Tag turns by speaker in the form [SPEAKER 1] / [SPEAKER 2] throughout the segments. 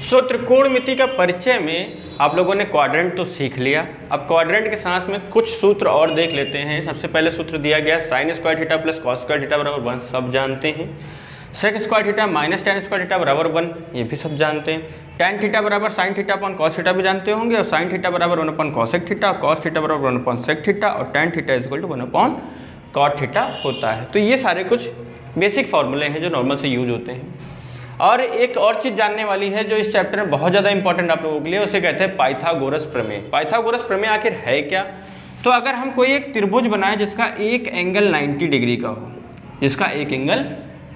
[SPEAKER 1] सो त्रिकोणमिति का परिचय में आप लोगों ने क्वाड्रेंट तो सीख लिया। अब क्वाड्रेंट के साथ में कुछ सूत्र और देख लेते हैं। सबसे पहले सूत्र दिया गया sine square theta plus cos square theta बराबर 1, सब जानते हैं। Sec square theta minus tan square theta बराबर 1, ये भी सब जानते हैं। टेन थीटा बराबर sine theta upon cos theta भी जानते होंगे, और साइन थीटा बराबर 1 upon cosec theta, cos theta बराबर 1 अपॉन सेक थीटा, और tan theta is equal to 1 upon cot theta होता है। तो ये सारे कुछ बेसिक फॉर्मूले हैं जो नॉर्मल से यूज होते हैं। और एक और चीज़ जानने वाली है जो इस चैप्टर में बहुत ज़्यादा इंपॉर्टेंट आप लोगों के लिए, उसे कहते हैं पाइथागोरस प्रमेय। पाइथागोरस प्रमेय आखिर है क्या? तो अगर हम कोई एक त्रिभुज बनाए जिसका एक एंगल 90 डिग्री का हो, जिसका एक एंगल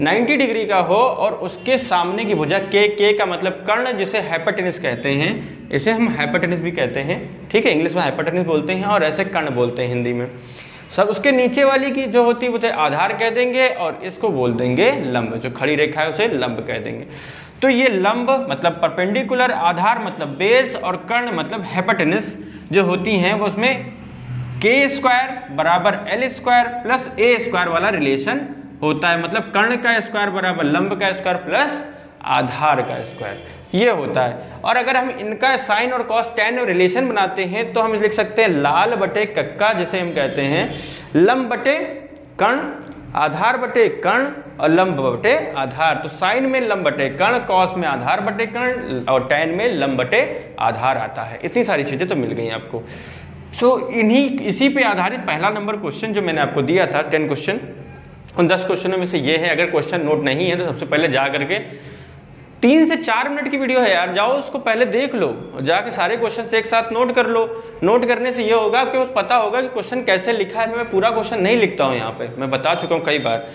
[SPEAKER 1] 90 डिग्री का हो, और उसके सामने की भुजा के का मतलब कर्ण, जिसे हाइपोटेनस कहते हैं, इसे हम हाइपोटेनस भी कहते हैं, ठीक है, इंग्लिश में हाइपोटेनस बोलते हैं और ऐसे कर्ण बोलते हैं हिंदी में। सब उसके नीचे वाली की जो होती है उसे आधार कह देंगे, और इसको बोल देंगे लंब, जो खड़ी रेखा है उसे लंब कह देंगे। तो ये लंब मतलब परपेंडिकुलर, आधार मतलब बेस, और कर्ण मतलब हाइपोटेनस जो होती हैं वो उसमें के स्क्वायर बराबर एल स्क्वायर प्लस ए स्क्वायर वाला रिलेशन होता है। मतलब कर्ण का स्क्वायर बराबर लंब का स्क्वायर प्लस आधार का स्क्वायर, ये होता है। और अगर हम इनका साइन और कॉस टेन रिलेशन बनाते हैं तो हम लिख सकते हैं लाल बटे कक्का, जिसे हम कहते हैं लंब बटे कर्ण, आधार बटे कर्ण, और लंब बटे आधार। तो साइन में लंब बटे कर्ण, कॉस में आधार बटे कर्ण, और टेन में लंब बटे आधार आता है। इतनी सारी चीजें तो मिल गई आपको। सो इसी पे आधारित पहला नंबर क्वेश्चन जो मैंने आपको दिया था 10 क्वेश्चन, उन 10 क्वेश्चनों में से ये है। अगर क्वेश्चन नोट नहीं है तो सबसे पहले जा करके 3 से 4 मिनट की वीडियो है यार, जाओ उसको पहले देख लो, जाके सारे क्वेश्चन एक साथ नोट कर लो। नोट करने से ये होगा आपके पास पता होगा कि क्वेश्चन कैसे लिखा है। मैं पूरा क्वेश्चन नहीं लिखता हूँ यहाँ पे, मैं बता चुका हूँ कई बार।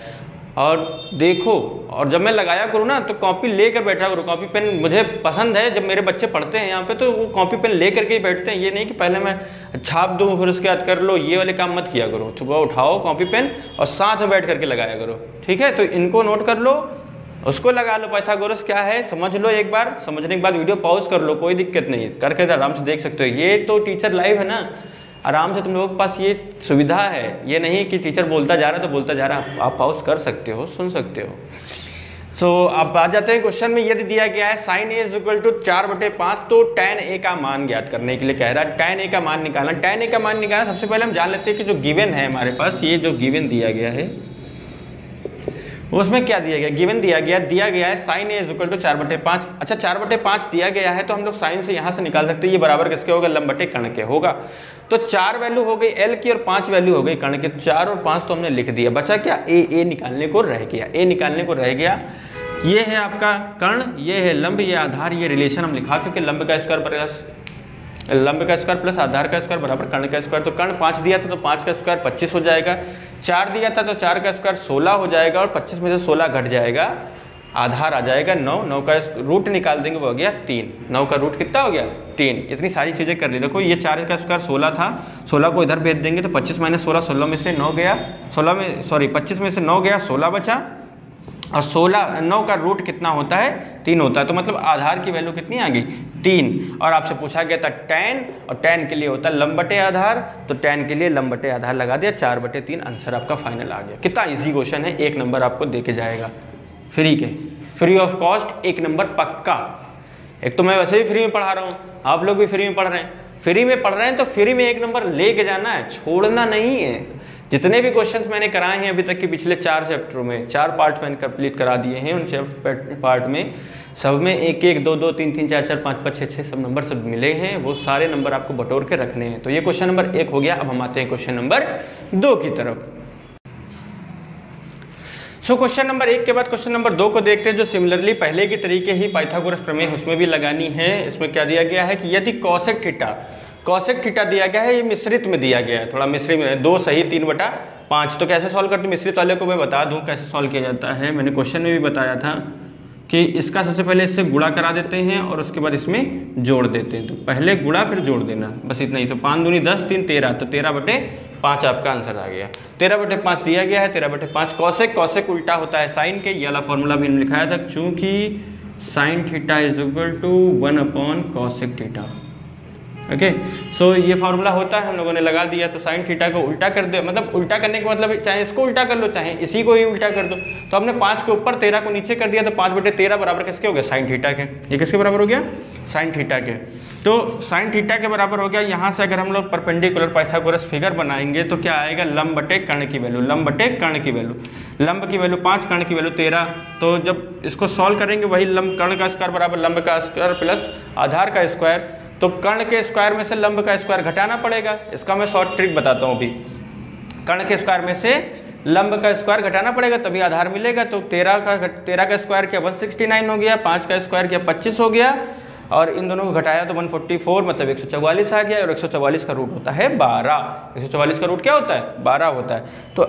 [SPEAKER 1] और देखो, और जब मैं लगाया करूँ ना तो कॉपी लेकर बैठा करूँ। कॉपी पेन मुझे पसंद है, जब मेरे बच्चे पढ़ते हैं यहाँ पे तो वो कॉपी पेन ले करके ही बैठते हैं। ये नहीं कि पहले मैं छाप दूँ फिर उसके बाद कर लो, ये वाले काम मत किया करो। सुबह उठाओ कॉपी पेन और साथ में बैठ करके लगाया करो, ठीक है। तो इनको नोट कर लो, उसको लगा लो, पाइथागोरस क्या है समझ लो एक बार। समझने के बाद वीडियो पॉज कर लो, कोई दिक्कत नहीं, करके आराम से देख सकते हो। ये तो टीचर लाइव है ना, आराम से तुम लोगों के पास ये सुविधा है। ये नहीं कि टीचर बोलता जा रहा है तो बोलता जा रहा है, आप पॉज कर सकते हो, सुन सकते हो। सो आप आ जाते हैं क्वेश्चन में। यदि दिया गया है sine A is equal to 4/5, तो tan ए का मान ज्ञात करने के लिए कह रहा है tan ए का मान निकालना। tan ए का मान निकालना सबसे पहले हम जान लेते हैं कि जो गिवन है हमारे पास, ये जो गिवन दिया गया है उसमें क्या दिया गया। गिवन दिया गया है sine A is equal to 4/5। अच्छा 4/5 दिया गया है तो हम लोग साइन से यहाँ से निकाल सकते हैं, ये बराबर किसके होगा, लंब बटे कर्ण के होगा। तो 4 वैल्यू हो गई एल की और 5 वैल्यू हो गई कर्ण के। 4 और 5 तो हमने लिख दिया, बचा क्या, ए निकालने को रह गया। ए निकालने को रह गया, ये है आपका कर्ण, ये है लंब, ये आधार, ये रिलेशन हम लिखा चुके। लंब का स्क्वायर प्लस लंब का स्क्वायर प्लस आधार का स्क्वायर बराबर कर्ण का स्क्वायर। तो कर्ण 5 दिया था तो 5 का स्क्वायर 25 हो जाएगा। 4 दिया था तो 4 का स्क्वायर 16 हो जाएगा, और 25 में से 16 घट जाएगा, आधार आ जाएगा 9। 9 का रूट निकाल देंगे, वो हो गया 3। 9 का रूट कितना हो गया, 3। इतनी सारी चीज़ें कर ली। देखो ये 4 का स्क्वायर 16 था, 16 को इधर भेज देंगे तो 25 माइनस 16, 16 में से 9 गया, 25 में से 9 गया, 16 बचा, और 9 का रूट कितना होता है, 3 होता है। तो मतलब आधार की वैल्यू कितनी आ गई, 3। और आपसे पूछा गया था tan, और tan के लिए होता है लंब बटे आधार, तो tan के लिए लंब बटे आधार लगा दिया, 4/3 आंसर आपका फाइनल आ गया। कितना इजी क्वेश्चन है, 1 नंबर आपको दे के जाएगा फ्री ऑफ कॉस्ट, 1 नंबर पक्का। एक तो मैं वैसे ही फ्री में पढ़ा रहा हूँ, आप लोग भी फ्री में पढ़ रहे हैं। फ्री में पढ़ रहे हैं तो फ्री में 1 नंबर ले के जाना है, छोड़ना नहीं है। जितने भी क्वेश्चंस मैंने कराए हैं अभी तक के पिछले 4 चैप्टरों में, 4 पार्ट मैंने कंप्लीट करा दिए हैं। उन 4 पार्ट में सब में 1 1 2 2 3 3 4 4 5 5 6 6 सब नंबर सब मिले हैं। वो सारे नंबर आपको बटोर के रखने हैं। तो ये क्वेश्चन नंबर 1 हो गया। अब हम आते हैं क्वेश्चन नंबर 2 की तरफ। सो क्वेश्चन नंबर 1 के बाद क्वेश्चन नंबर 2 को देखते हैं, जो सिमिलरली पहले की तरीके ही पाइथागोरस प्रमेय उसमें भी लगानी है। इसमें क्या दिया गया है कि यदि कॉसेक थीटा दिया गया है, ये मिश्रित में दिया गया है, थोड़ा मिश्रित में 2 सही 3/5। तो कैसे सॉल्व करते हैं, मिश्रित वाले को मैं बता दूं कैसे सॉल्व किया जाता है। मैंने क्वेश्चन में भी बताया था कि इसका सबसे पहले इससे गुणा करा देते हैं और उसके बाद इसमें जोड़ देते हैं। तो पहले गुणा फिर जोड़ देना, बस इतना ही। तो 5 दूनी 10, 3 13, तो 13/5 आपका आंसर आ गया। 13/5 दिया गया है, 13/5। कॉसेक उल्टा होता है साइन के, ये वाला फॉर्मूला भी हमने लिखाया था, चूंकि sine theta is equal to 1 upon cosec theta. Okay. So ये फार्मूला होता है, हम लोगों ने लगा दिया। तो साइन थीटा को उल्टा कर दे, मतलब उल्टा करने का मतलब चाहे इसको उल्टा कर लो चाहे इसी को ही उल्टा कर दो। तो हमने 5 के ऊपर 13 को नीचे कर दिया, तो 5/13 बराबर किसके हो गया? साइन थीटा के। ये किसके बराबर हो गया? साइन थीटा के। तो साइन थीटा के बराबर हो गया। यहाँ से अगर हम लोग परपेंडिकुलर पाइथागोरस फिगर बनाएंगे तो क्या आएगा? लंब बटे कर्ण की वैल्यू, लंब बटे कर्ण की वैल्यू। लंब की वैल्यू 5, कर्ण की वैल्यू 13। तो जब इसको सॉल्व करेंगे वही लंब कर्ण का स्क्वायर बराबर लंब का स्क्वायर प्लस आधार का स्क्वायर। तो कर्ण के स्क्वायर में से लंब का स्क्वायर घटाना पड़ेगा। इसका मैं शॉर्ट ट्रिक बताता हूँ अभी। कर्ण के स्क्वायर में से लंब का स्क्वायर घटाना पड़ेगा तभी आधार मिलेगा। तो 13 का स्क्वायर किया 169 हो गया, 5 का स्क्वायर किया 25 हो गया, और इन दोनों को घटाया तो 144 मतलब 144 आ गया। और 144 का रूट होता है 12। 144 का रूट क्या होता है? 12 होता है। तो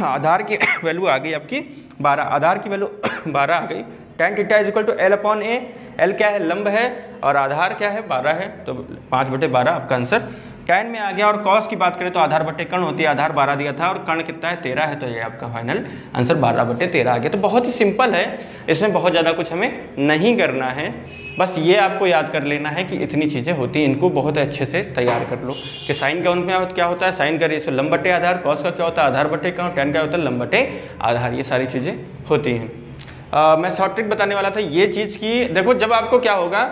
[SPEAKER 1] आधार की वैल्यू आ गई आपकी 12। आधार की वैल्यू 12 आ गई। tan theta is equal to L/A। L क्या है? लंब है, और आधार क्या है? 12 है। तो 5/12 आपका आंसर tan में आ गया। और cos की बात करें तो आधार बटे कर्ण होती है। आधार 12 दिया था और कर्ण कितना है? 13 है। तो ये आपका फाइनल आंसर 12/13 आ गया। तो बहुत ही सिंपल है, इसमें बहुत ज़्यादा कुछ हमें नहीं करना है। बस ये आपको याद कर लेना है कि इतनी चीज़ें होती हैं, इनको बहुत अच्छे से तैयार कर लो कि साइन का उनमें क्या होता है? साइन का रेशियो लंब बटे आधार। कॉस का क्या होता है? आधार बटे कर्ण। tan क्या होता है? लंब बटे आधार। ये सारी चीज़ें होती हैं। मैं शॉर्ट ट्रिक बताने वाला था ये चीज़ की। देखो जब आपको क्या होगा,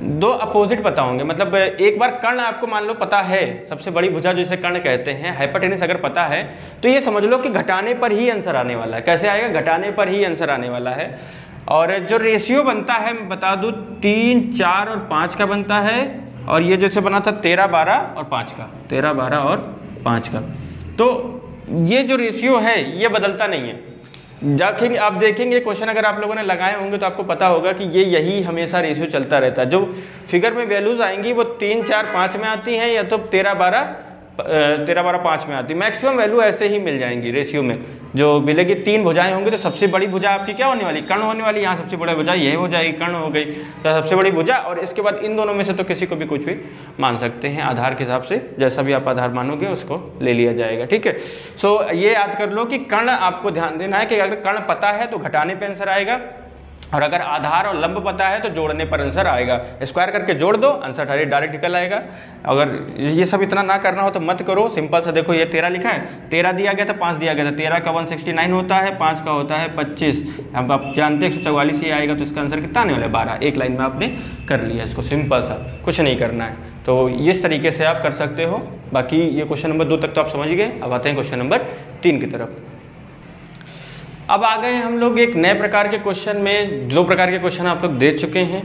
[SPEAKER 1] दो अपोजिट पता होंगे, मतलब एक बार कर्ण आपको मान लो पता है, सबसे बड़ी भुजा जिसे कर्ण कहते हैं, हाइपोटेनस अगर पता है तो ये समझ लो कि घटाने पर ही आंसर आने वाला है। कैसे आएगा? घटाने पर ही आंसर आने वाला है। और जो रेशियो बनता है मैं बता दूं 3, 4 और 5 का बनता है। और ये जैसे बना था 13, 12 और 5 का, 13, 12 और 5 का। तो ये जो रेशियो है ये बदलता नहीं है। जाके आप देखेंगे क्वेश्चन अगर आप लोगों ने लगाए होंगे तो आपको पता होगा कि ये यही हमेशा रेशियो चलता रहता है। जो फिगर में वैल्यूज आएंगी वो 3, 4, 5 में आती हैं, या तो 13, 12, 5 में आती है। मैक्सिमम वैल्यू ऐसे ही मिल जाएंगी रेशियो में। जो मिलेगी 3 भुजाएं होंगी तो सबसे बड़ी भुजा आपकी क्या होने वाली? कर्ण होने वाली। यहाँ सबसे बड़ी भुजा ये हो जाएगी, कर्ण हो गई तो सबसे बड़ी भुजा। और इसके बाद इन दोनों में से तो किसी को भी कुछ भी मान सकते हैं, आधार के हिसाब से जैसा भी आप आधार मानोगे उसको ले लिया जाएगा। ठीक है। सो ये याद कर लो कि कर्ण आपको ध्यान देना है कि अगर कर्ण पता है तो घटाने पर आंसर आएगा, और अगर आधार और लंब पता है तो जोड़ने पर आंसर आएगा। स्क्वायर करके जोड़ दो, आंसर डायरेक्ट निकल आएगा। अगर ये सब इतना ना करना हो तो मत करो, सिंपल सा देखो ये 13 लिखा है, 13 दिया गया था, 5 दिया गया था। 13 का 169 होता है, 5 का होता है 25। अब आप जानते हैं 144 ही आएगा, तो इसका आंसर कितना आने वाला है? 12। एक लाइन में आपने कर लिया इसको, सिंपल सा, कुछ नहीं करना है। तो इस तरीके से आप कर सकते हो। बाकी ये क्वेश्चन नंबर 2 तक तो आप समझ गए। अब आते हैं क्वेश्चन नंबर 3 की तरफ। अब आ गए हम लोग एक नए प्रकार के क्वेश्चन में। 2 प्रकार के क्वेश्चन आप लोग दे चुके हैं।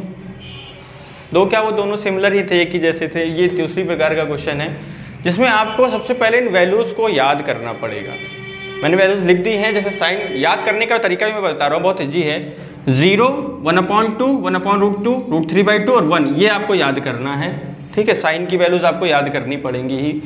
[SPEAKER 1] 2 क्या, वो दोनों सिमिलर ही थे, एक ही जैसे थे। ये दूसरी प्रकार का क्वेश्चन है जिसमें आपको सबसे पहले इन वैल्यूज़ को याद करना पड़ेगा। मैंने वैल्यूज़ लिख दी हैं। जैसे साइन याद करने का तरीका भी मैं बता रहा हूँ, बहुत ईजी है। 0, 1/2, 1/√2, √3/2 और 1, ये आपको याद करना है। ठीक है। साइन की वैल्यूज़ आपको याद करनी पड़ेंगी ही।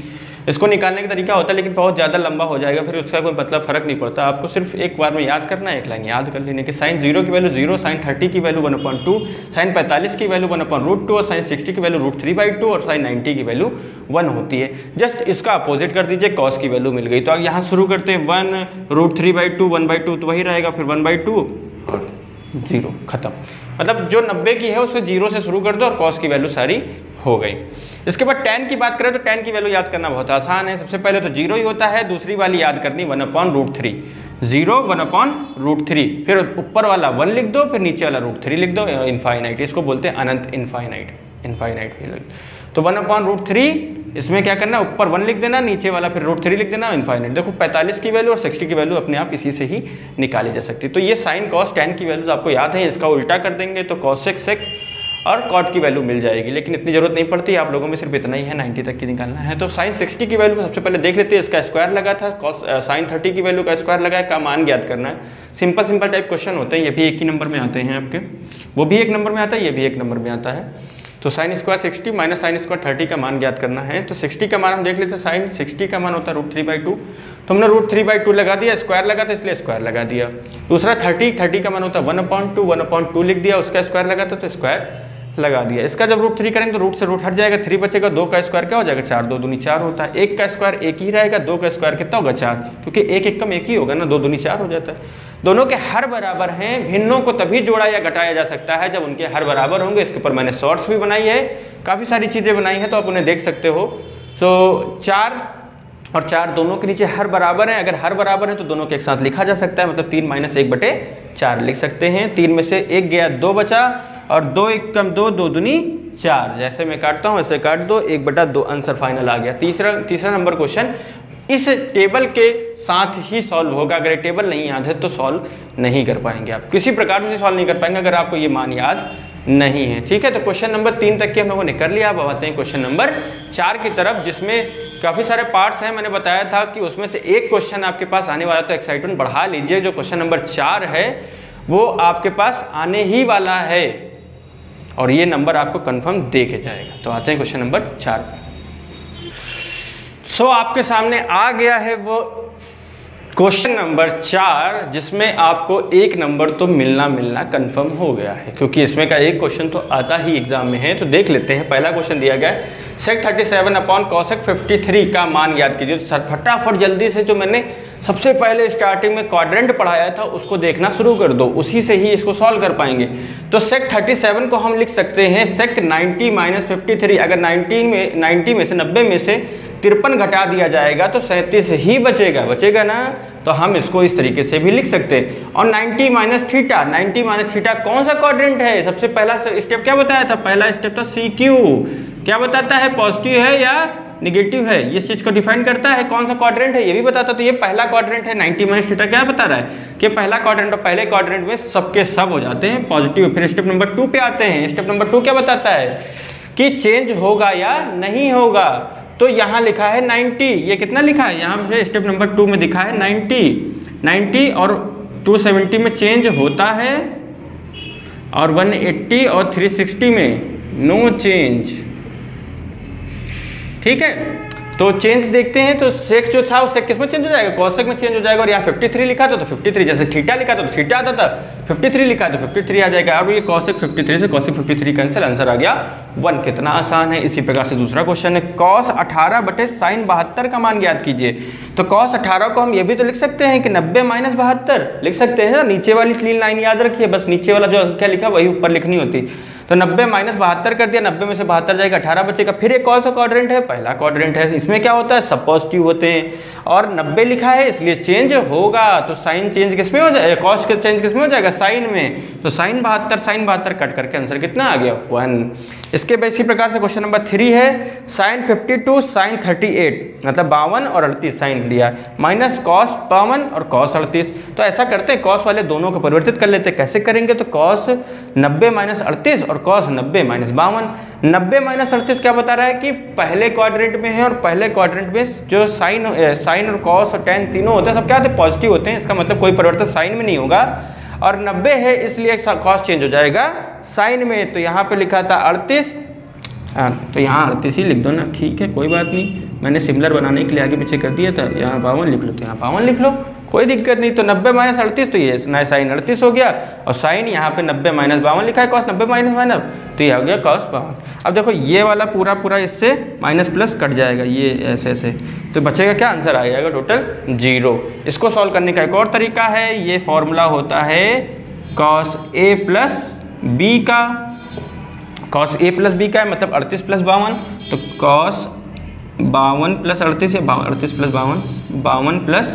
[SPEAKER 1] इसको निकालने का तरीका होता है लेकिन बहुत ज़्यादा लंबा हो जाएगा, फिर उसका कोई मतलब फ़र्क नहीं पड़ता। आपको सिर्फ एक बार में याद करना है, एक लाइन याद कर लेने की। साइन 0 की वैल्यू 0, साइन 30 की वैल्यू 1/2, साइन 45 की वैल्यू 1/√2 और साइन 60 की वैल्यू √3/2 और साइन 90 की वैल्यू 1 होती है। जस्ट इसका अपोजिट कर दीजिए, कॉस की वैल्यू मिल गई। तो अब यहाँ शुरू करते हैं 1, √3/2, 1/2 तो वही रहेगा, फिर 1/2 और 0, खत्म। मतलब जो 90 की है उसको 0 से शुरू कर दो और कॉस की वैल्यू सारी हो गई। इसके बाद tan की बात करें तो tan की वैल्यू याद करना बहुत आसान है। सबसे पहले तो 0 ही होता है, दूसरी वाली याद करनी 1/√3, 0, 1/√3, फिर ऊपर वाला 1 लिख दो, फिर नीचे वाला √3 लिख दो। इनफाइनाइट, इसको बोलते हैं अनंत, इनफाइनाइट, इनफाइनाइट। तो 1/√3 इसमें क्या करना है, ऊपर 1 लिख देना, नीचे वाला फिर √3 लिख देना, इनफाइनाइट। देखो 45 की वैल्यू और 60 की वैल्यू अपने आप इसी से ही निकाली जा सकती है। तो ये साइन कॉस tan की वैल्यूज आपको याद है। इसका उल्टा कर देंगे तो cos sec और कॉट की वैल्यू मिल जाएगी, लेकिन इतनी जरूरत नहीं पड़ती। आप लोगों में सिर्फ इतना ही है, 90 तक की निकालना है। तो साइन 60 की वैल्यू सबसे पहले देख लेते हैं। इसका स्क्वायर लगा था, साइन 30 की वैल्यू का स्क्वायर लगा है, का मान ज्ञात करना है। सिंपल टाइप क्वेश्चन होते हैं, ये भी एक ही नंबर में आते हैं आपके, वो भी एक नंबर में आता है, ये भी एक नंबर में आता है। तो sine square 60 minus sine square 30 का मान ज्ञात करना है। तो 60 का मान हम देख लेते हैं, साइन 60 का मान होता है √3/2, तो हमने √3/2 लगा दिया, स्क्वायर लगा था इसलिए स्क्वायर लगा दिया। दूसरा 30 का मान होता है 1/2, 1/2 लिख दिया, उसका स्क्वायर लगा था तो स्क्वायर लगा दिया। इसका जब √3 करेंगे तो रूट से रूट हट जाएगा, 3 बचेगा, 2 का स्क्वायर क्या हो जाएगा 4, 2 दूनी 4 होता है। 1 का स्क्वायर 1 ही रहेगा, 2 का स्क्वायर कितना होगा 4, क्योंकि 1 1 कम 1 ही होगा ना, 2 दूनी 4 हो जाता है। दोनों के हर बराबर हैं, भिन्नों को तभी जोड़ा या घटाया जा सकता है जब उनके हर बराबर होंगे। इसके ऊपर मैंने शॉर्ट्स भी बनाई है, काफ़ी सारी चीज़ें बनाई हैं, तो आप उन्हें देख सकते हो। तो 4 और 4 दोनों के नीचे हर बराबर हैं, अगर हर बराबर है तो दोनों के एक साथ लिखा जा सकता है, मतलब 3 - 1/4 लिख सकते हैं। 3 में से 1 गया, 2 बचा, और 2 1 कम 2, 2 दूनी 4, जैसे मैं काटता हूँ ऐसे काट दो, 1/2 आंसर फाइनल आ गया। तीसरा नंबर क्वेश्चन इस टेबल के साथ ही सॉल्व होगा। अगर ये टेबल नहीं याद है तो सॉल्व नहीं कर पाएंगे, आप किसी प्रकार से सॉल्व नहीं कर पाएंगे अगर आपको ये मान याद नहीं है। ठीक है, तो क्वेश्चन नंबर 3 तक के हम लोगों ने कर लिया। अब आते हैं क्वेश्चन नंबर 4 की तरफ, जिसमें काफ़ी सारे पार्ट्स हैं। मैंने बताया था कि उसमें से एक क्वेश्चन आपके पास आने वाला, तो एक्साइटमेंट बढ़ा लीजिए। जो क्वेश्चन नंबर 4 है वो आपके पास आने ही वाला है और ये नंबर आपको कंफर्म दे के जाएगा। तो आते हैं क्वेश्चन नंबर 4 पे। आपके सामने आ गया है वो क्वेश्चन नंबर 4, जिसमें आपको एक नंबर तो मिलना कंफर्म हो गया है, क्योंकि इसमें का एक क्वेश्चन तो आता ही एग्जाम में है। तो देख लेते हैं। पहला क्वेश्चन दिया गया है सेक 37/cosec 53 का मान याद कीजिए। तो फटाफट जल्दी से जो मैंने सबसे पहले स्टार्टिंग में क्वाड्रेंट पढ़ाया था उसको देखना शुरू कर दो, उसी से ही इसको सॉल्व कर पाएंगे। तो सेक 37 को हम लिख सकते हैं सेक 90 - 53। अगर 90 में से 90 में से 53 घटा दिया जाएगा तो 37 ही बचेगा ना। तो हम इसको इस तरीके से भी लिख सकते हैं। और 90 - थीटा कौन सा क्वाड्रेंट है? सबसे पहला स्टेप क्या बताया था? पहला स्टेप था CQ, क्या बताता है, पॉजिटिव है या निगेटिव है, ये चीज को डिफाइन करता है। कौन सा क्वाड्रेंट है ये भी बताता। तो ये पहला क्वाड्रेंट है। 90 - थीटा क्या बता रहा है कि पहला क्वाड्रेंट, और पहले क्वाड्रेंट में सबके सब हो जाते हैं पॉजिटिव। फिर स्टेप नंबर 2 पे आते हैं। स्टेप नंबर 2 क्या बताता है कि चेंज होगा या नहीं होगा। तो यहाँ लिखा है 90, ये कितना लिखा है यहाँ पे स्टेप नंबर 2 में दिखा है 90 और 270 में चेंज होता है, और 180 और 360 में नो चेंज। ठीक है, तो चेंज देखते हैं। तो सेक जो था वो सेक किस में चेंज हो जाएगा? कॉसेक में चेंज हो जाएगा। और यहाँ 53 लिखा था तो 53, जैसे थीटा लिखा था तो थीटा आता था, 53 लिखा तो 53 आ जाएगा। अब ये कॉसेक 53 से कॉसेक 53 कैंसिल, आंसर आ गया 1। कितना आसान है। इसी प्रकार से दूसरा क्वेश्चन है cos 18/sin 72 का मान ज्ञात कीजिए। तो cos 18 को हम ये भी तो लिख सकते हैं कि 90 - 72 लिख सकते हैं ना। नीचे वाली क्लीन लाइन याद रखिए, बस नीचे वाला जो क्या लिखा वही ऊपर लिखनी होती। तो 90 - 72 कर दिया, 90 में से 72 जाएगा, 18 बचेगा। फिर एक कौन सा क्वाड्रेंट है? पहला क्वाड्रेंट है। इसमें क्या होता है? सब पॉजिटिव होते हैं, और 90 लिखा है इसलिए चेंज होगा। तो साइन चेंज किसमें हो जाएगा? कॉस का चेंज किसमें हो जाएगा? साइन में। तो साइन 72 कट करके आंसर कितना आ गया? 1। इसके इसी प्रकार से क्वेश्चन नंबर 3 है sin 52 sin 38, मतलब 52 और 38 साइन लिया, माइनस कॉस 52 और कॉस 38। तो ऐसा करते हैं, कॉस वाले दोनों को परिवर्तित कर लेते हैं। कैसे करेंगे? तो कॉस 90 - 38 और कॉस 90 - 52। 90 - 38 क्या बता रहा है कि पहले क्वाड्रेंट में है, और पहले क्वाड्रेंट में जो साइन और कॉस और टेन तीनों होते हैं, सब क्या होते हैं? पॉजिटिव होते हैं। इसका मतलब कोई परिवर्तन साइन में नहीं होगा। और 90 है इसलिए कॉस चेंज हो जाएगा साइन में। तो यहाँ पे लिखा था 38, तो यहाँ 38 ही लिख दो ना। ठीक है, कोई बात नहीं, मैंने सिमिलर बनाने के लिए आगे पीछे कर दिया था। यहाँ 52 लिख लो तो यहाँ 52 लिख लो, कोई दिक्कत नहीं। तो 90 - 38, तो ये नया साइन 38 हो गया, और साइन यहाँ पे 90 - 52 लिखा है, कॉस 90 - -, तो ये हो गया कॉस 52। अब देखो ये वाला पूरा इससे माइनस प्लस कट जाएगा, ये ऐसे, तो बचेगा क्या? आंसर आ जाएगा टोटल 0। इसको सॉल्व करने का एक और तरीका है, ये फॉर्मूला होता है कॉस A + B का। कॉस A + B का है मतलब 38 + 52, तो कॉस 52 + 38 या 38 + 52, 52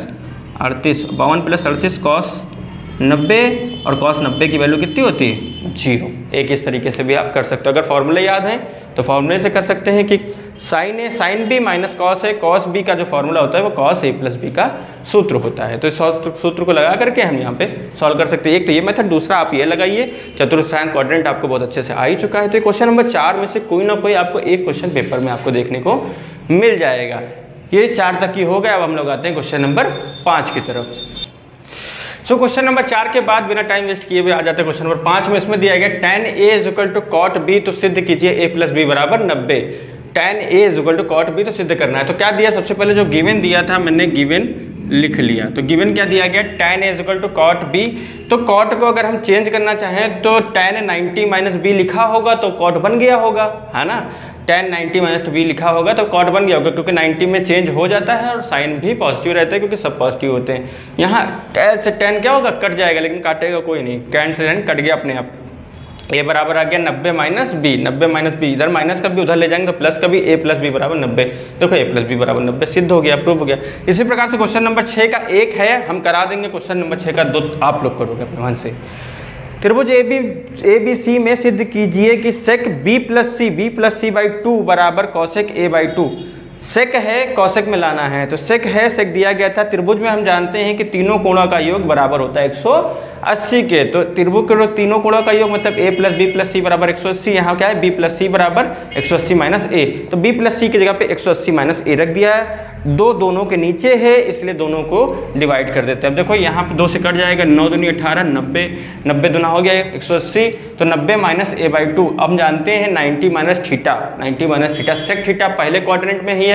[SPEAKER 1] + 38 कॉस 90, और कॉस 90 की वैल्यू कितनी होती है? 0। एक इस तरीके से भी आप कर सकते हो। अगर फॉर्मूले याद हैं तो फॉर्मूले से कर सकते हैं कि sine A sin B - cos A cos B का जो फॉर्मूला होता है वो कॉस A + B का सूत्र होता है। तो इस सूत्र को लगा करके हम यहाँ पे सॉल्व कर सकते हैं। एक तो ये मेथड, दूसरा आप ये लगाइए। चतुर्थांश क्वाड्रेंट आपको बहुत अच्छे से आ ही चुका है। तो क्वेश्चन नंबर 4 में से कोई ना कोई आपको एक क्वेश्चन पेपर में आपको देखने को मिल जाएगा। ये 4 तक की हो गया। अब हम लोग आते हैं क्वेश्चन नंबर 5 की तरफ। क्वेश्चन नंबर 4 के बाद बिना टाइम वेस्ट किए हुए आ जाते हैं क्वेश्चन नंबर 5 में। इसमें दिया गया tan A = cot B, तो सिद्ध कीजिए A + B = 90। tan A = cot B तो सिद्ध करना है। तो क्या दिया? सबसे पहले जो गिवन दिया था मैंने, गिवन लिख लिया। तो गिवन क्या दिया गया, tan a equal to cot b। तो कॉट को अगर हम चेंज करना चाहें तो tan 90 माइनस b लिखा होगा तो कॉट बन गया होगा, है ना। tan 90 माइनस b लिखा होगा तो कॉट बन गया होगा, क्योंकि 90 में चेंज हो जाता है और साइन भी पॉजिटिव रहता है क्योंकि सब पॉजिटिव होते हैं। यहाँ tan क्या होगा, कट जाएगा, लेकिन काटेगा कोई नहीं, tan से tan कट गया अपने आप। ए बराबर आ गया 90 माइनस बी, 90 माइनस बी, इधर माइनस का भी उधर ले जाएंगे तो प्लस का भी, ए प्लस बी बराबर 90। देखो ए प्लस बी बराबर 90 सिद्ध हो गया, प्रूफ हो गया। इसी प्रकार से क्वेश्चन नंबर 6 का एक है, हम करा देंगे, क्वेश्चन नंबर 6 का 2 आप लोग करोगे अपने मन से। त्रिभुज ए बी सी में सिद्ध कीजिए कि सेक बी प्लस सी बाई 2 बराबर कौशिक ए बाई 2। सेक है, कौशिक में लाना है, तो सेक है, सेक दिया गया था। त्रिभुज में हम जानते हैं कि तीनों कोणों का योग बराबर होता है 180 के, तो त्रिभुज के तीनों कोणों का योग मतलब a प्लस बी प्लस सी बराबर 180। यहाँ क्या है, b प्लस सी बराबर 180 माइनस ए, तो b प्लस सी की जगह पे 180 माइनस ए रख दिया है। दो दोनों के नीचे है इसलिए दोनों को डिवाइड कर देते हैं। अब देखो यहाँ पे 2 से कट जाएगा, 9 दूनी 18, 90, 90 दूना हो गया 180, तो 90 माइनस ए बाई 2। अब हम जानते हैं 90 minus theta, 90 minus theta, sec theta पहले क्वाड्रेंट में ही है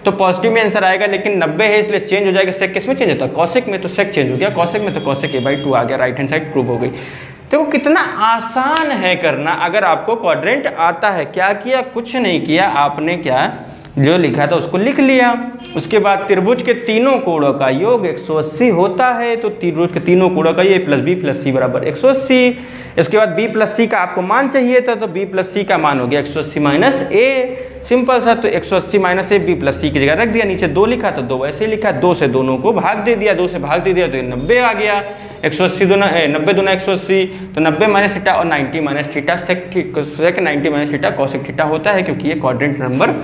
[SPEAKER 1] तो पॉजिटिव में आंसर आएगा, लेकिन 90 है इसलिए चेंज हो जाएगा। सेक किस में चेंज होता है, कौशिक में, तो सेक चेंज हो गया, कौशिक में तो कौशिक ए बाई 2 आ गया, राइट हैंड साइड प्रूव हो गई। देखो कितना आसान है करना अगर आपको क्वाड्रेंट आता है। क्या किया, कुछ नहीं किया, आपने क्या जो लिखा था उसको लिख लिया। उसके बाद त्रिभुज के तीनों कोणों का योग 180 होता है, तो त्रिभुज के तीनों कोणों का ये प्लस बी प्लस सी बराबर 180। इसके बाद b प्लस सी का आपको मान चाहिए था, तो b प्लस सी का मान हो गया 180 माइनस ए, सिंपल सा। तो 180 माइनस ए b प्लस सी की जगह रख दिया, नीचे 2 लिखा तो 2 वैसे ही लिखा, 2 से दोनों को भाग दे दिया, 2 से भाग दे दिया तो 90 आ गया। 180 दूना 90 दूना 180, तो 90 माइनस थीटा और 90 माइनस थीटा, सेक 90 माइनस थीटा कौशिक थीटा होता है, क्योंकि ये क्वाड्रेंट नंबर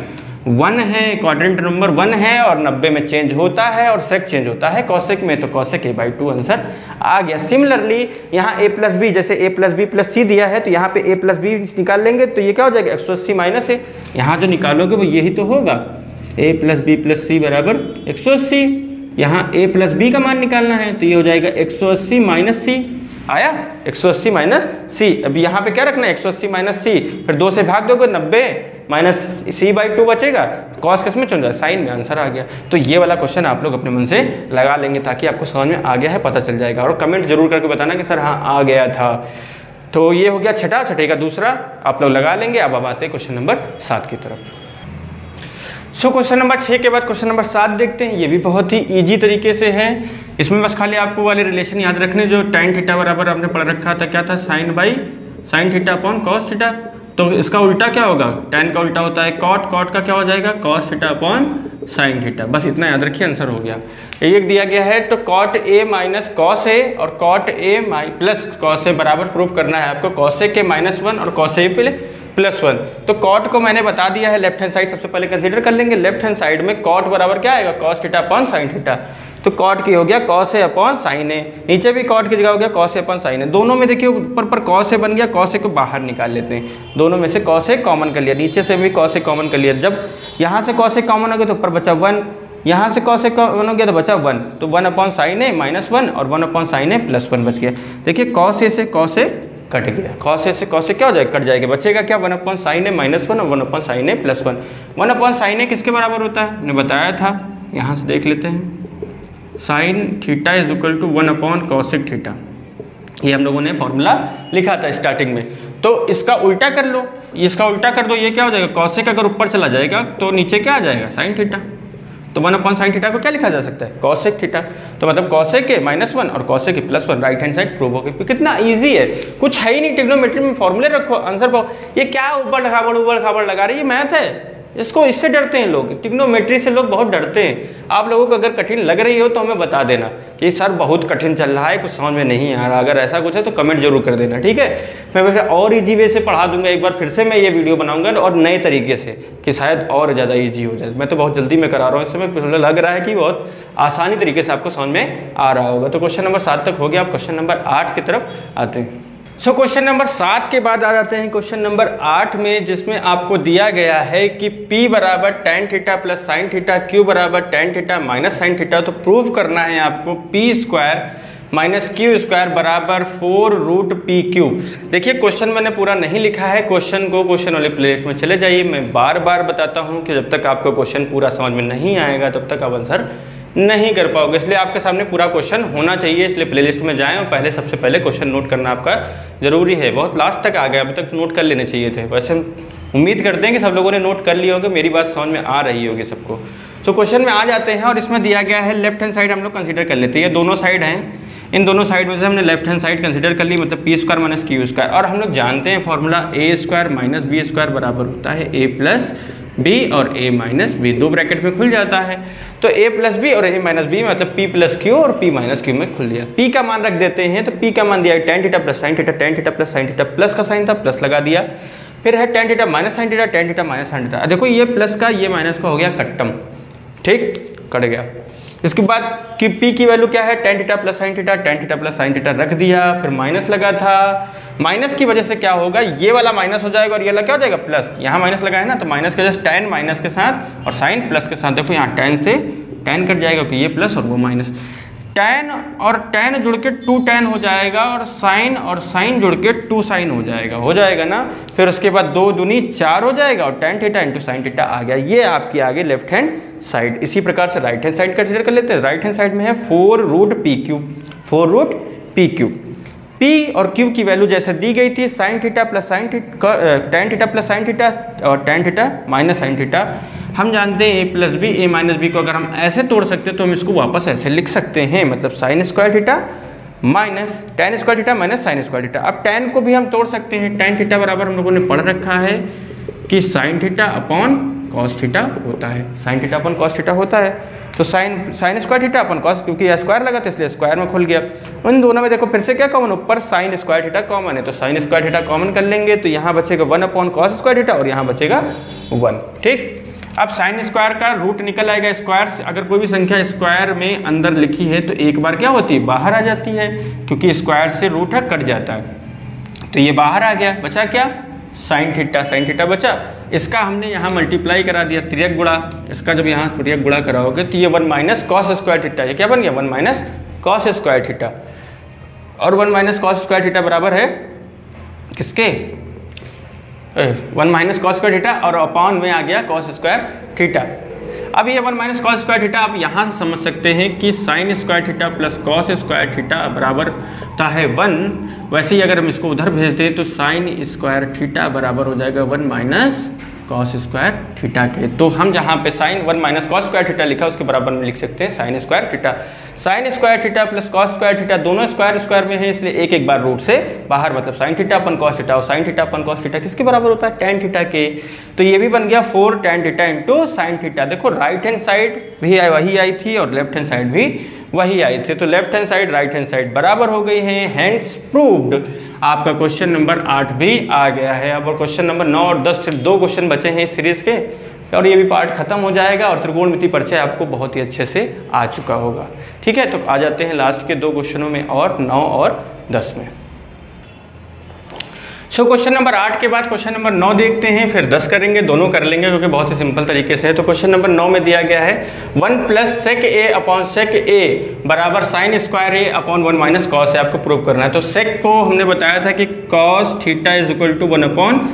[SPEAKER 1] 1 है, क्वाड्रेंट नंबर 1 है और 90 में चेंज होता है और सेक चेंज होता है कौशिक में, तो कौशिक ए बाई 2 आंसर आ गया। सिमिलरली यहाँ a प्लस बी, जैसे a प्लस बी प्लस सी दिया है तो यहाँ पे a प्लस बी निकाल लेंगे तो ये क्या हो जाएगा 180 माइनस ए, यहाँ जो निकालोगे वो यही तो होगा, a प्लस बी प्लस सी बराबर 180। यहाँ a प्लस बी का मान निकालना है तो ये हो जाएगा 180 माइनस सी, आया 180 माइनस सी। अब यहाँ पे क्या रखना है 180 माइनस सी, फिर 2 से भाग दोगे 90 माइनस सी बाई 2 बचेगा, कॉस किस में चुन रहा है, साइन में, आंसर आ गया। तो ये वाला क्वेश्चन आप लोग अपने मन से लगा लेंगे ताकि आपको समझ में आ गया है, पता चल जाएगा। और कमेंट जरूर करके बताना कि सर हाँ आ गया था। तो ये हो गया छठा, छठे का दूसरा आप लोग लगा लेंगे। अब आते हैं क्वेश्चन नंबर 7 की तरफ। सो क्वेश्चन नंबर 6 के बाद क्वेश्चन नंबर 7 देखते हैं। ये भी बहुत ही इजी तरीके से है, इसमें बस खाली आपको वाले रिलेशन याद रखने जो tan थीटा बराबर आपने पढ़ रखा था, क्या था, sign theta upon cos theta. तो इसका उल्टा क्या होगा, tan का उल्टा होता है कॉट, कॉट का क्या हो जाएगा cos theta upon sine theta. बस इतना याद रखिए, आंसर हो गया। एक दिया गया है तो cot A minus cos A और cot A plus cos A बराबर प्रूफ करना है आपको कॉस ए के -1 और कॉस ए +1। तो कॉट को मैंने बता दिया है, लेफ्ट हैंड साइड सबसे पहले कंसीडर कर लेंगे। लेफ्ट हैंड साइड में कॉट बराबर क्या आएगा, cos theta upon sine theta. तो कॉट की हो गया कॉस ए अपॉन साइन ए, नीचे भी कॉट की जगह हो गया कॉस ए अपॉन साइन ए। दोनों में देखिए ऊपर पर कॉस ए बन गया, कॉस ए को बाहर निकाल लेते हैं, दोनों में से कॉस ए कॉमन कर लिया, नीचे से भी कॉस ए कॉमन कर लिया। जब यहाँ से कॉस ए कॉमन हो गया तो ऊपर बचा 1, यहाँ से कॉस ए कॉमन हो गया तो बचा 1, तो 1 अपॉन साइन ए -1 और 1 अपॉन साइन ए +1 बच गया। देखिए कॉस ए से कॉस ए कट गया, कॉस ए से कॉस ए क्या हो जाएगा, कट जाएगा, बचेगा क्या 1 अपॉन साइन ए -1 और 1 अपॉन साइन ए +1। 1 अपॉन साइन ए किसके बराबर होता है, मैंने बताया था, यहाँ से देख लेते हैं, sine theta is equal to 1 upon cosec theta. ये हम लोगों ने फॉर्मूला लिखा था स्टार्टिंग में। तो इसका उल्टा कर लो, इसका उल्टा कर दो, ये क्या हो जाएगा, कॉसिक अगर ऊपर चला जाएगा तो नीचे क्या आ जाएगा, साइन थीटा। तो 1 अपॉन साइन थीटा को क्या लिखा जा सकता है, कॉसेक थीटा। तो मतलब कॉसेक के -1 और कॉसेक के +1, राइट हैंड साइड प्रूव हो गई। कितना इजी है, कुछ है ही नहीं, ट्रिग्नोमेट्री में फॉर्मूले रखो, आंसर पाओ। ये क्या उबड़ खाबड़ लगा रही है, मैथ है, इसको इससे डरते हैं लोग, ट्रिग्नोमेट्री से लोग बहुत डरते हैं। आप लोगों को अगर कठिन लग रही हो तो हमें बता देना कि सर बहुत कठिन चल रहा है, कुछ समझ में नहीं आ रहा। अगर ऐसा कुछ है तो कमेंट जरूर कर देना, ठीक है। मैं वैसे और इजी वे से पढ़ा दूंगा, एक बार फिर से मैं ये वीडियो बनाऊंगा और नए तरीके से, कि शायद और ज़्यादा ईजी हो जाए। मैं तो बहुत जल्दी में करा रहा हूँ, इस समय मुझे लग रहा है कि बहुत आसानी तरीके से आपको समझ में आ रहा होगा। तो क्वेश्चन नंबर 7 तक हो गया, आप क्वेश्चन नंबर 8 की तरफ आते हैं। सो क्वेश्चन नंबर 7 के बाद आ जाते हैं क्वेश्चन नंबर 8 में, जिसमें आपको दिया गया है कि P बराबर tan theta plus sine theta, Q बराबर tan theta minus sine theta. तो प्रूव करना है आपको P² माइनस Q² बराबर 4√PQ। देखिए क्वेश्चन मैंने पूरा नहीं लिखा है, क्वेश्चन को क्वेश्चन वाले प्लेलिस्ट में चले जाइए। मैं बार बार बताता हूँ कि जब तक आपको क्वेश्चन पूरा समझ में नहीं आएगा तब तक आप आंसर नहीं कर पाओगे। इसलिए आपके सामने पूरा क्वेश्चन होना चाहिए, इसलिए प्लेलिस्ट में जाएं और पहले सबसे पहले क्वेश्चन नोट करना आपका जरूरी है। बहुत लास्ट तक आ गए, अभी तक नोट कर लेने चाहिए थे। वैसे हम उम्मीद करते हैं कि सब लोगों ने नोट कर लिया होगा, मेरी बात समझ में आ रही होगी सबको। तो क्वेश्चन में आ जाते हैं और इसमें दिया गया है लेफ्ट हैंड साइड हम लोग कंसीडर कर लेते हैं। ये दोनों साइड हैं, इन दोनों साइड में से हमने लेफ्ट हैंड साइड कंसीडर कर ली, मतलब P square minus Q square. और हम लोग जानते हैं फॉर्मूला ए स्क्वायर माइनस बी स्क्वायर बराबर होता है ए प्लस बी और ए माइनस बी, दो ब्रैकेट में खुल जाता है। तो ए प्लस बी और ए माइनस बी मतलब पी प्लस क्यू और पी माइनस क्यू में खुल दिया। पी का मान रख देते हैं, तो पी का मान दिया है ten theta plus sine theta, tan theta plus sine theta, plus का साइन था प्लस लगा दिया, फिर है ten theta minus sine theta, tan theta minus sine theta. देखो ये प्लस का ये माइनस का हो गया कट्टम, ठीक, कट गया। इसके बाद कि p की वैल्यू क्या है, ten theta plus sine theta, tan theta plus sine theta रख दिया, फिर माइनस लगा था। माइनस की वजह से क्या होगा, ये वाला माइनस हो जाएगा और ये वाला क्या हो जाएगा प्लस। यहाँ माइनस लगा है ना, तो माइनस की वजह से टेन माइनस के साथ और साइन प्लस के साथ। देखो यहाँ टेन से टेन कट जाएगा कि ये प्लस और वो माइनस। टेन और टेन जुड़ के टू टेन हो जाएगा और साइन जुड़ के टू साइन हो जाएगा ना। फिर उसके बाद दो दूनी चार हो जाएगा और tan theta into sine theta आ गया। ये आपकी आगे लेफ्ट हैंड साइड। इसी प्रकार से राइट हैंड साइड कंसीडर कर लेते हैं। राइट हैंड साइड में है 4 रूट पी क्यूब। P और Q की वैल्यू जैसे दी गई थी, sine theta plus sine theta, tan theta plus sine theta और tan theta minus sine theta. हम जानते हैं a plus b a minus b को अगर हम ऐसे तोड़ सकते हैं तो हम इसको वापस ऐसे लिख सकते हैं, मतलब sign square theta minus tan square theta minus sign square theta. अब टेन को भी हम तोड़ सकते हैं। टेन थीटा बराबर हम लोगों ने पढ़ रखा है कि sign theta upon cos theta होता है, sign theta upon cos theta होता है। तो sign square theta upon cos, क्योंकि यह स्क्वायर लगा था इसलिए स्क्वायर में खुल गया। उन दोनों में देखो फिर से क्या कॉमन, ऊपर साइन स्क्वायर थीटा कॉमन है, तो साइन स्क्वायर थीटा कॉमन कर लेंगे तो यहाँ बचेगा 1 अपॉन कॉस स्क्वायर थीटा और यहाँ बचेगा 1, ठीक। अब साइन स्क्वायर का रूट निकल आएगा। स्क्वायर से अगर कोई भी संख्या स्क्वायर में अंदर लिखी है तो एक बार क्या होती है, बाहर आ जाती है, क्योंकि स्क्वायर से रूट है कट जाता है। तो ये बाहर आ गया, बचा क्या, साइन थीटा बचा। इसका हमने यहाँ मल्टीप्लाई करा दिया, तिर्यक गुणा। इसका जब यहाँ तिर्यक गुणा कराओगे तो ये 1 माइनस कॉस स्क्वायर थीटा, ये क्या बन गया 1 माइनस कॉस स्क्वायर थीटा। और 1 माइनस कॉस स्क्वायर थीटा बराबर है किसके, 1 माइनस कॉस स्क्वायर थीटा और अपॉन में आ गया कॉस स्क्वायर थीटा। अब ये 1 माइनस कॉस स्क्वायर थीटा आप यहाँ से समझ सकते हैं कि sign square theta plus cos square theta बराबर होता है 1। वैसे ही अगर हम इसको उधर भेज दें तो साइन स्क्वायर थीटा बराबर हो जाएगा 1 माइनस कॉस स्क्वायर थीटा के। तो हम जहाँ पे sine 1 minus cos square theta लिखा उसके बराबर में लिख सकते हैं sine square theta. Sine square theta plus cos square theta दोनों स्क्वायर में है, इसलिए एक बार रूट से बाहर, मतलब sine theta upon cos theta और sine theta upon cos theta किसके बराबर होता है, टेन थीटा के। तो ये भी बन गया 4 ten theta into sine theta. देखो राइट हैंड साइड भी वही आई थी और लेफ्ट हैंड साइड भी वही आई थी, तो left hand side right hand side बराबर हो गई है। Hence proved. आपका क्वेश्चन नंबर 8 भी आ गया है। अब और क्वेश्चन नंबर 9 और 10 सिर्फ 2 क्वेश्चन बचे हैं इस सीरीज के और ये भी पार्ट खत्म हो जाएगा और त्रिकोणमिति परिचय आपको बहुत ही अच्छे से आ चुका होगा, ठीक है। तो आ जाते हैं लास्ट के 2 क्वेश्चनों में और 9 और 10 में। सो क्वेश्चन नंबर 8 के बाद क्वेश्चन नंबर 9 देखते हैं, फिर 10 करेंगे, दोनों कर लेंगे क्योंकि बहुत ही सिंपल तरीके से है। तो क्वेश्चन नंबर 9 में दिया गया है 1 प्लस सेक ए अपॉन सेक ए बराबर sine square A upon 1 minus cos A आपको प्रूव करना है। तो सेक को हमने बताया था कि cos theta is equal to 1 upon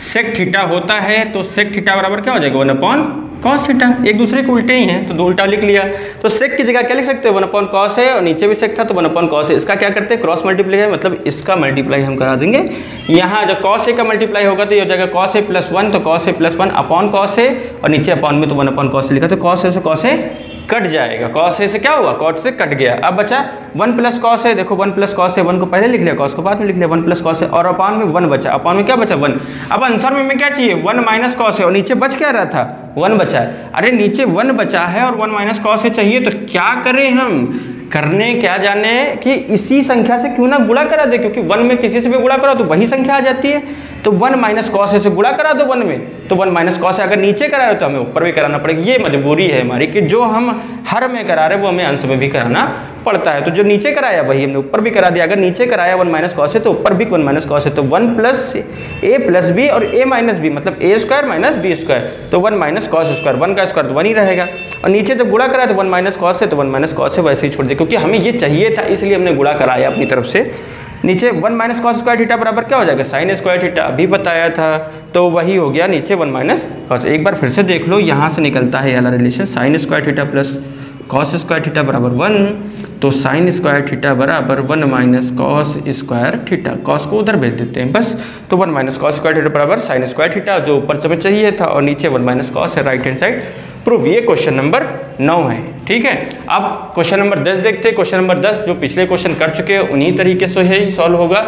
[SPEAKER 1] sec theta होता है, तो सेक थीटा बराबर क्या हो जाएगा 1 अपॉन कॉस थीटा। एक दूसरे के उल्टे ही हैं तो 2 उल्टा लिख लिया। तो सेक की जगह क्या लिख सकते हैं 1 अपॉन कॉस है और नीचे भी सेक था तो 1 अपॉन कॉस है। इसका क्या करते हैं क्रॉस मल्टीप्लाई है, मतलब इसका मल्टीप्लाई हम करा देंगे। यहाँ जब कॉस ए का मल्टीप्लाई होगा तो ये हो जाएगा कॉस ए प्लस 1, तो cos A plus 1 upon cos A और नीचे अपॉन में तो 1 अपॉन कॉस लिखा, तो कॉस ए से कॉस ए कट जाएगा। कॉस ए से क्या हुआ, कॉस से कट गया। अब बचा 1 प्लस कॉस है, देखो 1 प्लस कॉस है, 1 को पहले लिख लिया, कॉस को बाद में लिख लिया, 1 प्लस कॉस है और अपॉन में 1 बचा। अपॉन में क्या बचा 1। अब आंसर में क्या चाहिए 1 माइनस कॉस है और नीचे बच क्या रहा था 1 बचा है। अरे नीचे 1 बचा है और 1 माइनस कॉस है चाहिए, तो क्या करें हम, करने क्या जाने कि इसी संख्या से क्यों ना गुणा करा दे, क्योंकि 1 में किसी से भी गुणा करा तो वही संख्या आ जाती है। तो 1 माइनस कॉस से गुणा करा दो 1 में, तो 1 माइनस कॉस अगर नीचे करा रहे तो हमें ऊपर भी कराना पड़ेगा। ये मजबूरी है हमारी कि जो हम हर में करा रहे वो हमें अंश में भी कराना पड़ता है। तो जो नीचे कराया वही हमने ऊपर भी करा दिया। अगर नीचे कराया 1 माइनस कॉस है तो ऊपर भी 1 माइनस कॉस है, तो 1 प्लस ए प्लस बी और ए माइनस बी मतलब ए स्क्वायर माइनस बी स्क्वायर, तो 1 माइनस कॉस स्क्वायर, 1 का स्क्वायर तो 1 ही रहेगा। और नीचे जब गुणा कराया तो 1 माइनस कॉस है तो 1 माइनस कॉस है वैसे ही छोड़ दिया, क्योंकि हमें ये चाहिए था इसलिए हमने गुणा कराया अपनी तरफ से। नीचे 1 माइनस कॉस स्क्वायर थीटा बराबर क्या हो जाएगा साइन स्क्वायर थीटा, अभी बताया था, तो वही हो गया नीचे 1 माइनस कॉस। एक बार फिर से देख लो, यहाँ से निकलता है ये वाला relation sign square theta plus cos square theta बराबर 1, तो साइन स्क्वायर थीटा बराबर 1 minus cos square theta. Cos को उधर भेज देते हैं बस, तो 1 माइनस कॉस स्क्वायर थीटा बराबर साइन स्क्वायर थीटा, जो ऊपर समय चाहिए था, और नीचे 1 माइनस कॉस है, राइट हैंड साइड प्रूव। ये क्वेश्चन नंबर 9 है। ठीक है, अब क्वेश्चन नंबर 10 देखते हैं। क्वेश्चन नंबर 10 जो पिछले क्वेश्चन कर चुके हैं उन्हीं तरीके से ही सॉल्व होगा।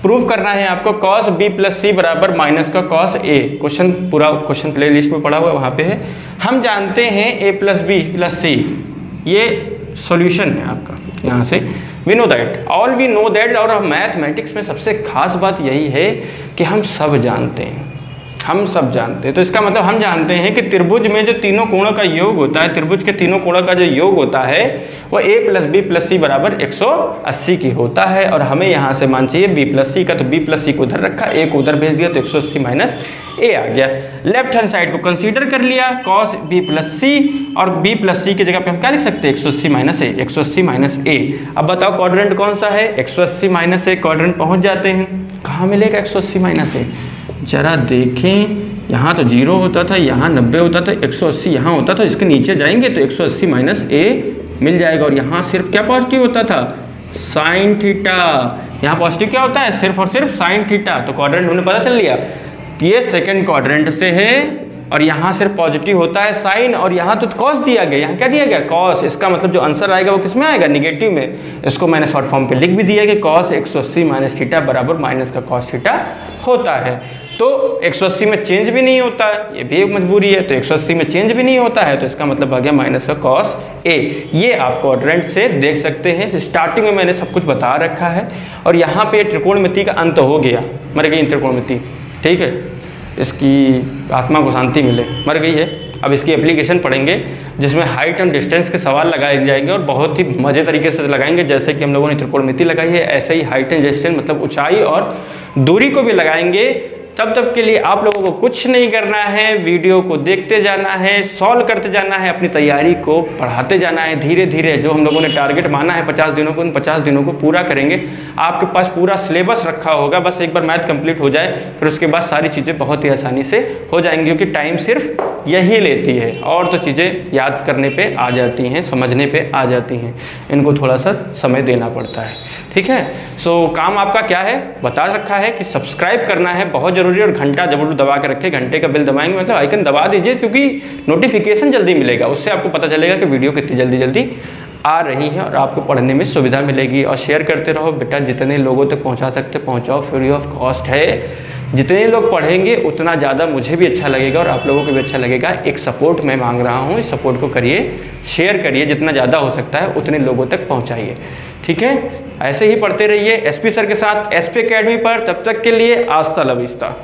[SPEAKER 1] प्रूव करना है आपको कॉस बी प्लस सी बराबर माइनस का कॉस ए। क्वेश्चन पूरा क्वेश्चन प्ले लिस्ट में पड़ा हुआ वहाँ पे है। हम जानते हैं A plus B plus C, ये सॉल्यूशन है आपका यहाँ से। We know that, all we know that. और मैथमेटिक्स में सबसे खास बात यही है कि हम सब जानते हैं, हम सब जानते हैं। तो इसका मतलब हम जानते हैं कि त्रिभुज में जो तीनों कोणों का योग होता है, त्रिभुज के तीनों कोणों का जो योग होता है वो a प्लस बी प्लस सी बराबर 180 की होता है। और हमें यहाँ से मान चाहिए b प्लस सी का, तो b प्लस सी को उधर रखा, a को उधर भेज दिया, तो 180 माइनस a आ गया। लेफ्ट हैंड साइड को कंसीडर कर लिया cos b प्लस सी, और b प्लस सी की जगह पे हम क्या लिख सकते हैं 180 माइनस a, 180 माइनस a। अब बताओ क्वाड्रेंट कौन सा है, 180 माइनस a। क्वाड्रेंट पहुँच जाते हैं, कहाँ मिलेगा 180 माइनस a, जरा देखें। यहाँ तो 0 होता था, यहाँ 90 होता था, 180 यहाँ होता था, इसके नीचे जाएंगे तो 180 माइनस a मिल जाएगा। और यहाँ सिर्फ क्या पॉजिटिव होता था, साइन थीटा। यहाँ पॉजिटिव क्या होता है, सिर्फ और सिर्फ साइन थीटा। तो क्वाड्रेंट हमने पता चल लिया, ये सेकंड क्वाड्रेंट से है, और यहाँ सिर्फ पॉजिटिव होता है साइन, और यहाँ तो कॉस दिया गया, यहाँ क्या दिया गया कॉस। इसका मतलब जो आंसर आएगा वो किस में आएगा, निगेटिव में। इसको मैंने शॉर्ट फॉर्म पे लिख भी दिया कि कॉस 180 माइनस थीटा बराबर माइनस का कॉस थीटा होता है। तो 180 में चेंज भी नहीं होता है, ये भी एक मजबूरी है, तो 180 में चेंज भी नहीं होता है, तो इसका मतलब आ गया माइनस का कॉस ए। ये आप क्वाड्रेंट से देख सकते हैं। स्टार्टिंग में मैंने सब कुछ बता रखा है, और यहाँ पे त्रिकोणमिति का अंत हो गया, मर गई त्रिकोणमिति। ठीक है, इसकी आत्मा को शांति मिले, मर गई है। अब इसकी एप्लीकेशन पढ़ेंगे जिसमें हाइट एंड डिस्टेंस के सवाल लगाए जाएंगे, और बहुत ही मजे तरीके से लगाएंगे। जैसे कि हम लोगों ने त्रिकोणमिति लगाई है, ऐसे ही हाइट एंड डिस्टेंस मतलब ऊंचाई और दूरी को भी लगाएंगे। तब तक के लिए आप लोगों को कुछ नहीं करना है, वीडियो को देखते जाना है, सॉल्व करते जाना है, अपनी तैयारी को बढ़ाते जाना है धीरे धीरे। जो हम लोगों ने टारगेट माना है 50 दिनों को, उन 50 दिनों को पूरा करेंगे। आपके पास पूरा सिलेबस रखा होगा, बस एक बार मैथ कंप्लीट हो जाए, फिर उसके बाद सारी चीज़ें बहुत ही आसानी से हो जाएंगी, क्योंकि टाइम सिर्फ यही लेती है, और तो चीज़ें याद करने पर आ जाती हैं, समझने पर आ जाती हैं, इनको थोड़ा सा समय देना पड़ता है। ठीक है, सो काम आपका क्या है बता रखा है कि सब्सक्राइब करना है, बहुत जरूरी, और घंटा जरूर दबा के रखें। घंटे का बिल दबाएंगे मतलब आइकन दबा दीजिए, क्योंकि नोटिफिकेशन जल्दी मिलेगा, उससे आपको पता चलेगा कि वीडियो कितनी जल्दी जल्दी आ रही है, और आपको पढ़ने में सुविधा मिलेगी। और शेयर करते रहो बेटा, जितने लोगों तक पहुंचा सकते पहुंचाओ, फ्री ऑफ कॉस्ट है। जितने लोग पढ़ेंगे उतना ज़्यादा मुझे भी अच्छा लगेगा और आप लोगों को भी अच्छा लगेगा। एक सपोर्ट मैं मांग रहा हूँ, इस सपोर्ट को करिए, शेयर करिए, जितना ज़्यादा हो सकता है उतने लोगों तक पहुँचाइए। ठीक है, ऐसे ही पढ़ते रहिए एसपी सर के साथ एसपी एकेडमी पर। तब तक के लिए आस्ता ला विस्ता।